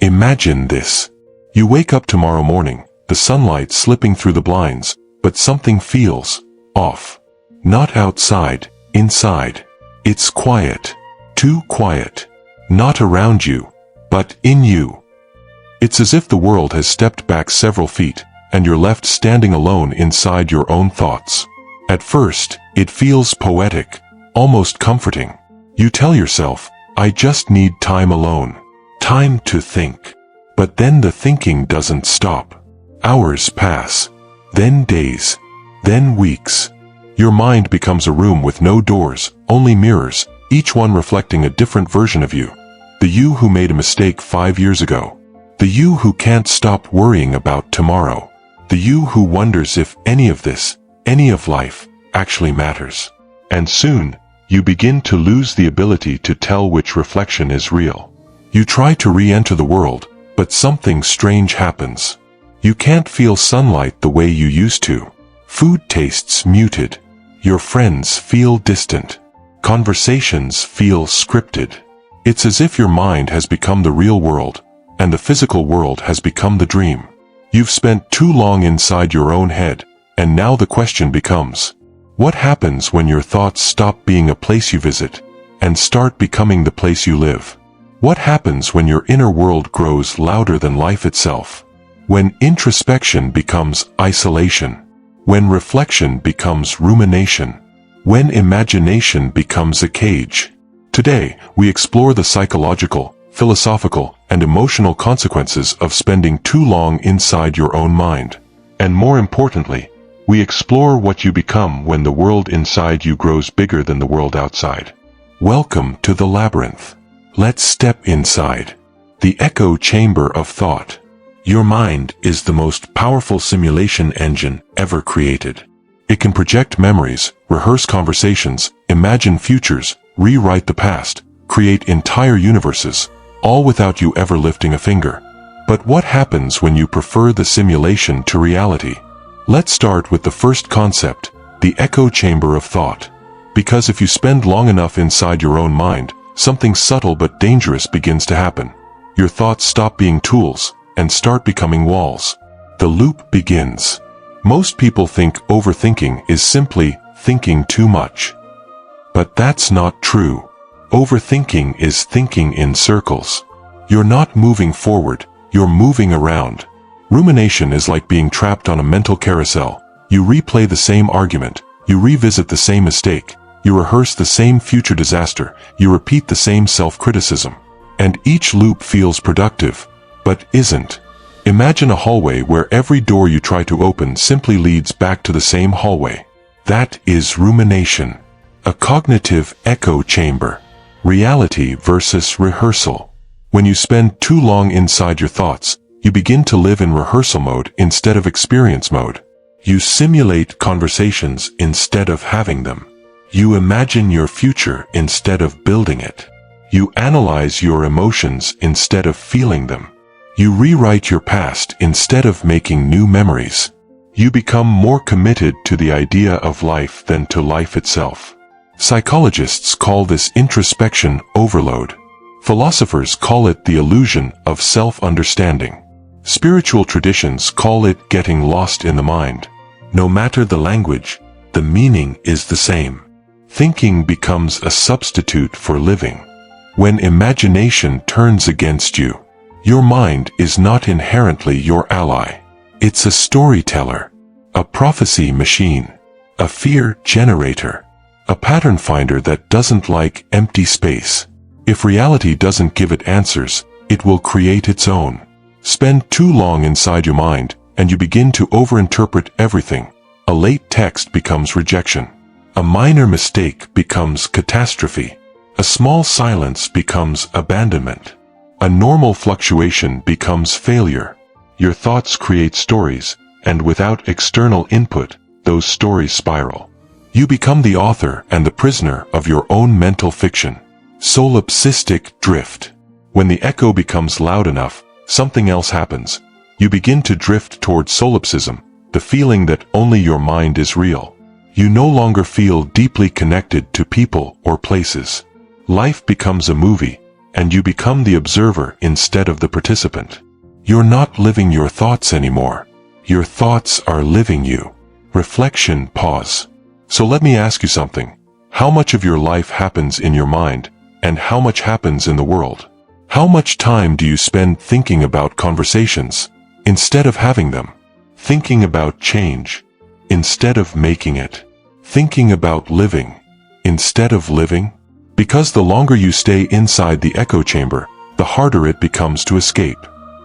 Imagine this. You wake up tomorrow morning, the sunlight slipping through the blinds, but something feels off. Not outside, inside. It's quiet. Too quiet. Not around you, but in you. It's as if the world has stepped back several feet, and you're left standing alone inside your own thoughts. At first, it feels poetic, almost comforting. You tell yourself, I just need time alone. Time to think. But then the thinking doesn't stop. Hours pass. Then days. Then weeks. Your mind becomes a room with no doors, only mirrors, each one reflecting a different version of you. The you who made a mistake 5 years ago. The you who can't stop worrying about tomorrow. The you who wonders if any of this, any of life, actually matters. And soon, you begin to lose the ability to tell which reflection is real. You try to re-enter the world, but something strange happens. You can't feel sunlight the way you used to. Food tastes muted. Your friends feel distant. Conversations feel scripted. It's as if your mind has become the real world, and the physical world has become the dream. You've spent too long inside your own head, and now the question becomes, what happens when your thoughts stop being a place you visit, and start becoming the place you live? What happens when your inner world grows louder than life itself? When introspection becomes isolation? When reflection becomes rumination? When imagination becomes a cage? Today, we explore the psychological, philosophical, and emotional consequences of spending too long inside your own mind. And more importantly, we explore what you become when the world inside you grows bigger than the world outside. Welcome to the labyrinth. Let's step inside. The echo chamber of thought. Your mind is the most powerful simulation engine ever created. It can project memories, rehearse conversations, imagine futures, rewrite the past, create entire universes, all without you ever lifting a finger. But what happens when you prefer the simulation to reality? Let's start with the first concept, the echo chamber of thought. Because if you spend long enough inside your own mind, something subtle but dangerous begins to happen. Your thoughts stop being tools and start becoming walls. The loop begins. Most people think overthinking is simply thinking too much. But that's not true. Overthinking is thinking in circles. You're not moving forward, you're moving around. Rumination is like being trapped on a mental carousel. You replay the same argument, you revisit the same mistake, you rehearse the same future disaster, you repeat the same self-criticism. And each loop feels productive, but isn't. Imagine a hallway where every door you try to open simply leads back to the same hallway. That is rumination. A cognitive echo chamber. Reality versus rehearsal. When you spend too long inside your thoughts, you begin to live in rehearsal mode instead of experience mode. You simulate conversations instead of having them. You imagine your future instead of building it. You analyze your emotions instead of feeling them. You rewrite your past instead of making new memories. You become more committed to the idea of life than to life itself. Psychologists call this introspection overload. Philosophers call it the illusion of self-understanding. Spiritual traditions call it getting lost in the mind. No matter the language, the meaning is the same. Thinking becomes a substitute for living. When imagination turns against you, your mind is not inherently your ally. It's a storyteller, a prophecy machine, a fear generator, a pattern finder that doesn't like empty space. If reality doesn't give it answers, it will create its own. Spend too long inside your mind, and you begin to overinterpret everything. A late text becomes rejection. A minor mistake becomes catastrophe. A small silence becomes abandonment. A normal fluctuation becomes failure. Your thoughts create stories, and without external input, those stories spiral. You become the author and the prisoner of your own mental fiction. Solipsistic drift. When the echo becomes loud enough, something else happens. You begin to drift towards solipsism, the feeling that only your mind is real. You no longer feel deeply connected to people or places. Life becomes a movie, and you become the observer instead of the participant. You're not living your thoughts anymore. Your thoughts are living you. Reflection, pause. So let me ask you something. How much of your life happens in your mind, and how much happens in the world? How much time do you spend thinking about conversations, instead of having them? Thinking about change, instead of making it? Thinking about living, instead of living? Because the longer you stay inside the echo chamber, the harder it becomes to escape.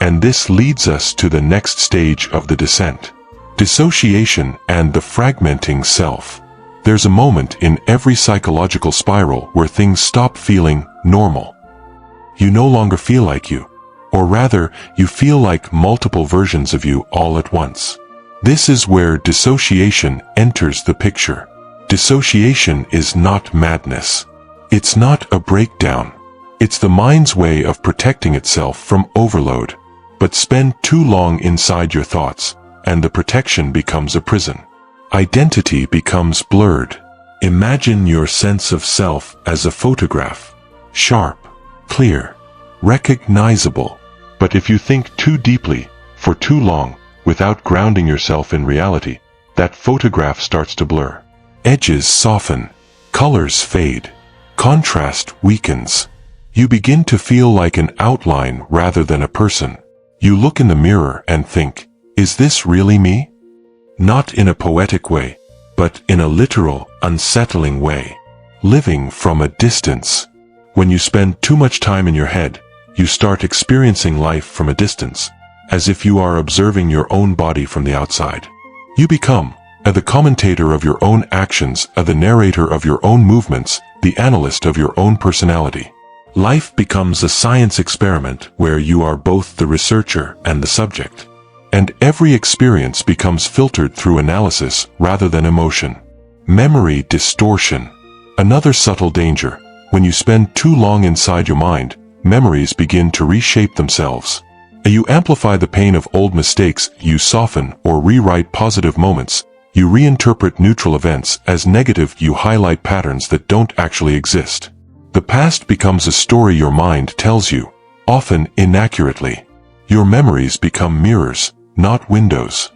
And this leads us to the next stage of the descent. Dissociation and the fragmenting self. There's a moment in every psychological spiral where things stop feeling normal. You no longer feel like you, or rather, you feel like multiple versions of you all at once. This is where dissociation enters the picture. Dissociation is not madness. It's not a breakdown. It's the mind's way of protecting itself from overload. But spend too long inside your thoughts, and the protection becomes a prison. Identity becomes blurred. Imagine your sense of self as a photograph. Sharp, clear, recognizable. But if you think too deeply, for too long, without grounding yourself in reality, that photograph starts to blur. Edges soften, colors fade, contrast weakens. You begin to feel like an outline rather than a person. You look in the mirror and think, is this really me? Not in a poetic way, but in a literal, unsettling way. Living from a distance. When you spend too much time in your head, you start experiencing life from a distance, as if you are observing your own body from the outside. You become the commentator of your own actions, the narrator of your own movements, the analyst of your own personality. Life becomes a science experiment where you are both the researcher and the subject. And every experience becomes filtered through analysis rather than emotion. Memory distortion. Another subtle danger. When you spend too long inside your mind, memories begin to reshape themselves. You amplify the pain of old mistakes, you soften or rewrite positive moments, you reinterpret neutral events as negative, you highlight patterns that don't actually exist. The past becomes a story your mind tells you, often inaccurately. Your memories become mirrors, not windows.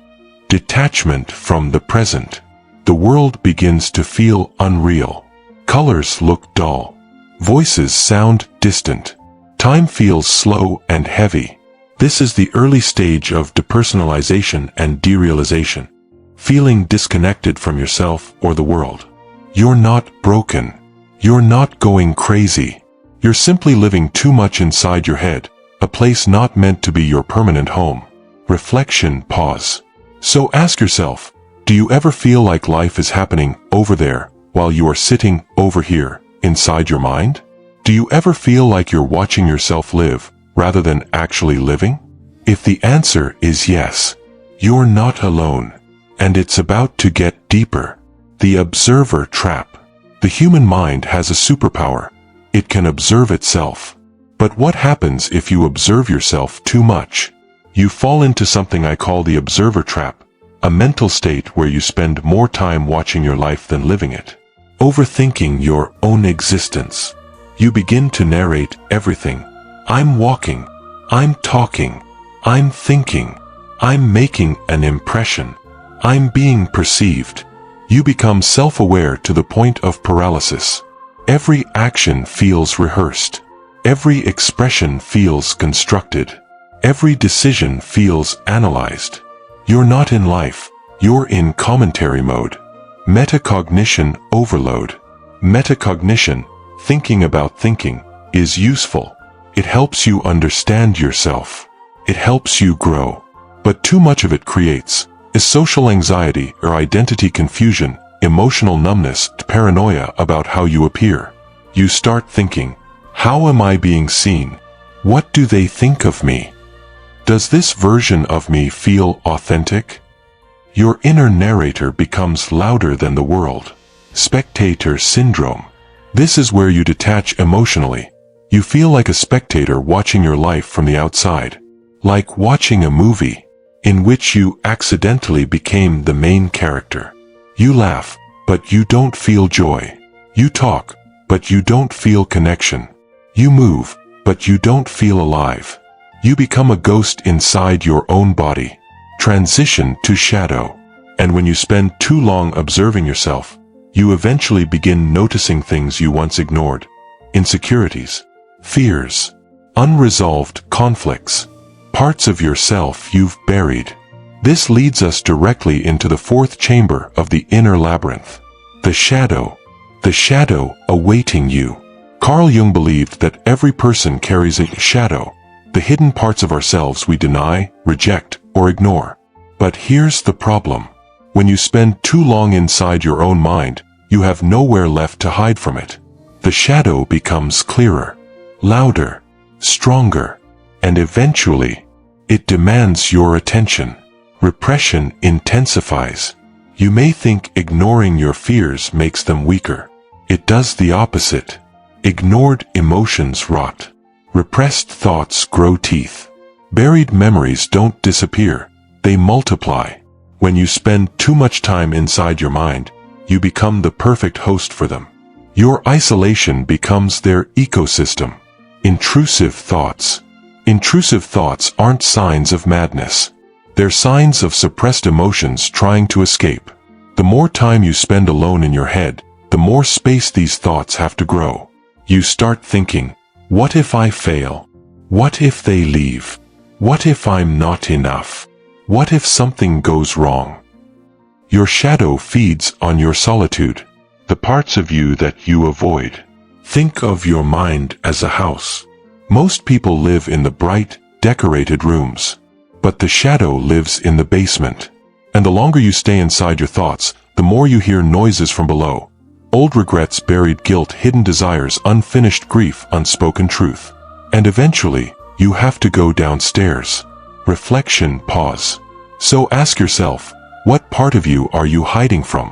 Detachment from the present. The world begins to feel unreal. Colors look dull. Voices sound distant. Time feels slow and heavy. This is the early stage of depersonalization and derealization. Feeling disconnected from yourself or the world. You're not broken. You're not going crazy. You're simply living too much inside your head, a place not meant to be your permanent home. Reflection, pause. So ask yourself, do you ever feel like life is happening over there while you are sitting over here, inside your mind? Do you ever feel like you're watching yourself live rather than actually living? If the answer is yes, you're not alone, and it's about to get deeper. The observer trap. The human mind has a superpower. It can observe itself. But what happens if you observe yourself too much? You fall into something I call the observer trap, a mental state where you spend more time watching your life than living it. Overthinking your own existence. You begin to narrate everything. I'm walking. I'm talking. I'm thinking. I'm making an impression. I'm being perceived. You become self-aware to the point of paralysis. Every action feels rehearsed. Every expression feels constructed. Every decision feels analyzed. You're not in life. You're in commentary mode. Metacognition overload. Metacognition, thinking about thinking, is useful. It helps you understand yourself. It helps you grow. But too much of it creates is social anxiety or identity confusion, emotional numbness, paranoia about how you appear. You start thinking, how am I being seen? What do they think of me? Does this version of me feel authentic? Your inner narrator becomes louder than the world. Spectator syndrome. This is where you detach emotionally. You feel like a spectator watching your life from the outside. Like watching a movie in which you accidentally became the main character. You laugh, but you don't feel joy. You talk, but you don't feel connection. You move, but you don't feel alive. You become a ghost inside your own body. Transition to shadow. And when you spend too long observing yourself, you eventually begin noticing things you once ignored. Insecurities, fears, unresolved conflicts, parts of yourself you've buried. This leads us directly into the fourth chamber of the inner labyrinth. The shadow awaiting you. Carl Jung believed that every person carries a shadow, the hidden parts of ourselves we deny, reject, or ignore. But here's the problem. When you spend too long inside your own mind, you have nowhere left to hide from it. The shadow becomes clearer, louder, stronger, and eventually, it demands your attention. Repression intensifies. You may think ignoring your fears makes them weaker. It does the opposite. Ignored emotions rot. Repressed thoughts grow teeth. Buried memories don't disappear, they multiply. When you spend too much time inside your mind, you become the perfect host for them. Your isolation becomes their ecosystem. Intrusive thoughts. Intrusive thoughts aren't signs of madness. They're signs of suppressed emotions trying to escape. The more time you spend alone in your head, the more space these thoughts have to grow. You start thinking, what if I fail? What if they leave? What if I'm not enough? What if something goes wrong? Your shadow feeds on your solitude, the parts of you that you avoid. Think of your mind as a house. Most people live in the bright, decorated rooms. But the shadow lives in the basement. And the longer you stay inside your thoughts, the more you hear noises from below. Old regrets, buried guilt, hidden desires, unfinished grief, unspoken truth. And eventually, you have to go downstairs. Reflection, pause. So ask yourself, what part of you are you hiding from?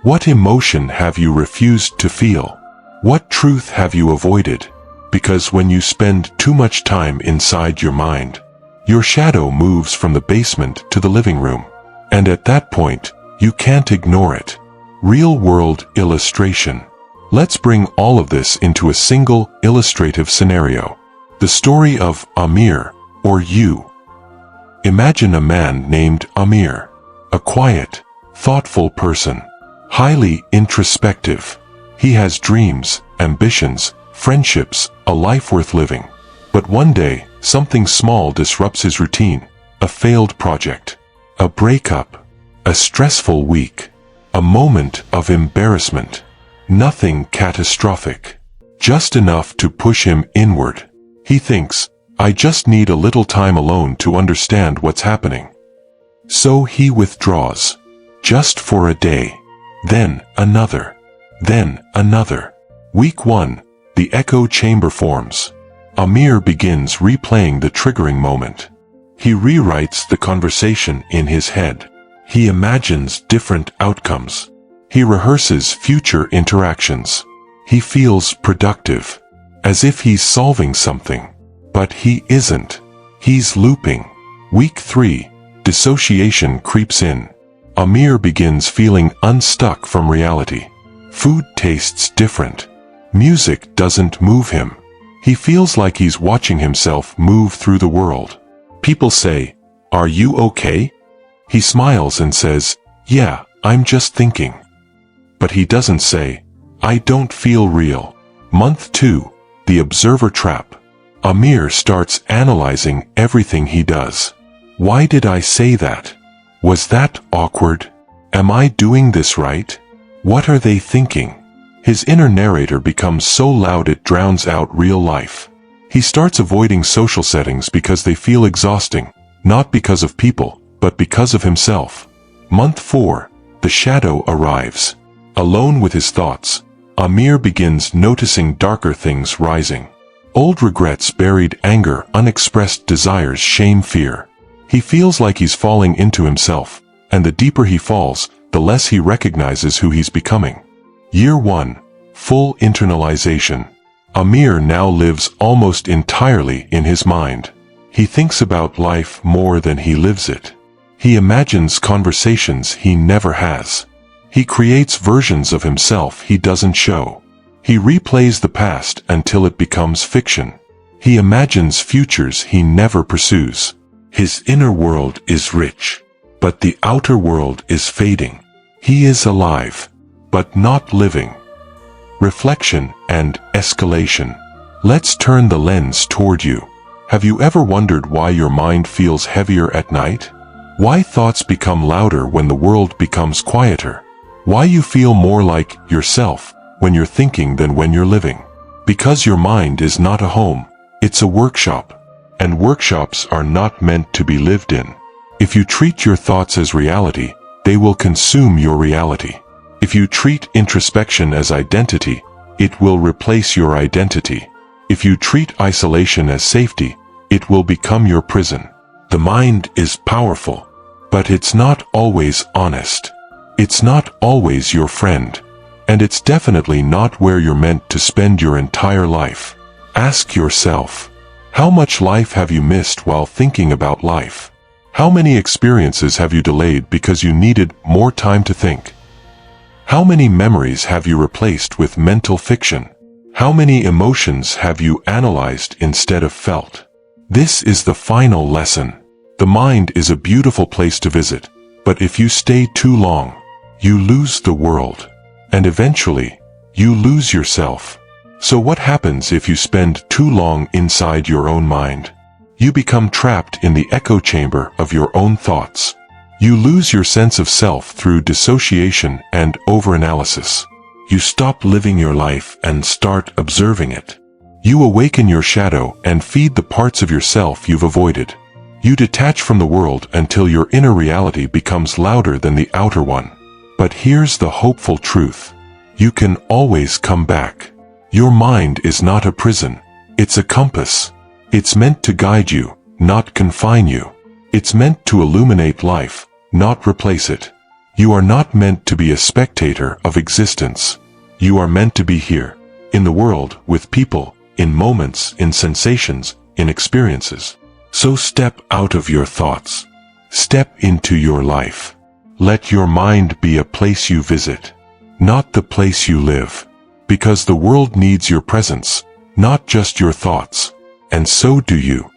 What emotion have you refused to feel? What truth have you avoided? Because when you spend too much time inside your mind, your shadow moves from the basement to the living room. And at that point, you can't ignore it. Real-world illustration. Let's bring all of this into a single illustrative scenario. The story of Amir, or you. Imagine a man named Amir. A quiet, thoughtful person. Highly introspective. He has dreams, ambitions, friendships, a life worth living. But one day, something small disrupts his routine. A failed project. A breakup. A stressful week. A moment of embarrassment. Nothing catastrophic. Just enough to push him inward. He thinks, I just need a little time alone to understand what's happening. So he withdraws. Just for a day. Then another. Then another. Week 1. The echo chamber forms. Amir begins replaying the triggering moment. He rewrites the conversation in his head. He imagines different outcomes. He rehearses future interactions. He feels productive, as if he's solving something. But he isn't. He's looping. Week 3. Dissociation creeps in. Amir begins feeling unstuck from reality. Food tastes different. Music doesn't move him. He feels like he's watching himself move through the world. People say, "Are you okay?" He smiles and says, "Yeah, I'm just thinking." But he doesn't say, "I don't feel real." Month 2. The observer trap. Amir starts analyzing everything he does. Why did I say that? Was that awkward? Am I doing this right? What are they thinking? His inner narrator becomes so loud it drowns out real life. He starts avoiding social settings because they feel exhausting, not because of people, but because of himself. Month 4. The shadow arrives. Alone with his thoughts, Amir begins noticing darker things rising. Old regrets, buried anger, unexpressed desires, shame, fear. He feels like he's falling into himself, and the deeper he falls, the less he recognizes who he's becoming. Year 1. Full internalization. Amir now lives almost entirely in his mind. He thinks about life more than he lives it. He imagines conversations he never has. He creates versions of himself he doesn't show. He replays the past until it becomes fiction. He imagines futures he never pursues. His inner world is rich, but the outer world is fading. He is alive, but not living. Reflection and escalation. Let's turn the lens toward you. Have you ever wondered why your mind feels heavier at night? Why thoughts become louder when the world becomes quieter? Why you feel more like yourself when you're thinking than when you're living? Because your mind is not a home, it's a workshop. And workshops are not meant to be lived in. If you treat your thoughts as reality, they will consume your reality. If you treat introspection as identity, it will replace your identity. If you treat isolation as safety, it will become your prison. The mind is powerful, but it's not always honest. It's not always your friend. And it's definitely not where you're meant to spend your entire life. Ask yourself, how much life have you missed while thinking about life? How many experiences have you delayed because you needed more time to think? How many memories have you replaced with mental fiction? How many emotions have you analyzed instead of felt? This is the final lesson. The mind is a beautiful place to visit, but if you stay too long, you lose the world. And eventually, you lose yourself. So what happens if you spend too long inside your own mind? You become trapped in the echo chamber of your own thoughts. You lose your sense of self through dissociation and overanalysis. You stop living your life and start observing it. You awaken your shadow and feed the parts of yourself you've avoided. You detach from the world until your inner reality becomes louder than the outer one. But here's the hopeful truth. You can always come back. Your mind is not a prison. It's a compass. It's meant to guide you, not confine you. It's meant to illuminate life, not replace it. You are not meant to be a spectator of existence. You are meant to be here, in the world, with people, in moments, in sensations, in experiences. So step out of your thoughts. Step into your life. Let your mind be a place you visit, not the place you live. Because the world needs your presence, not just your thoughts. And so do you.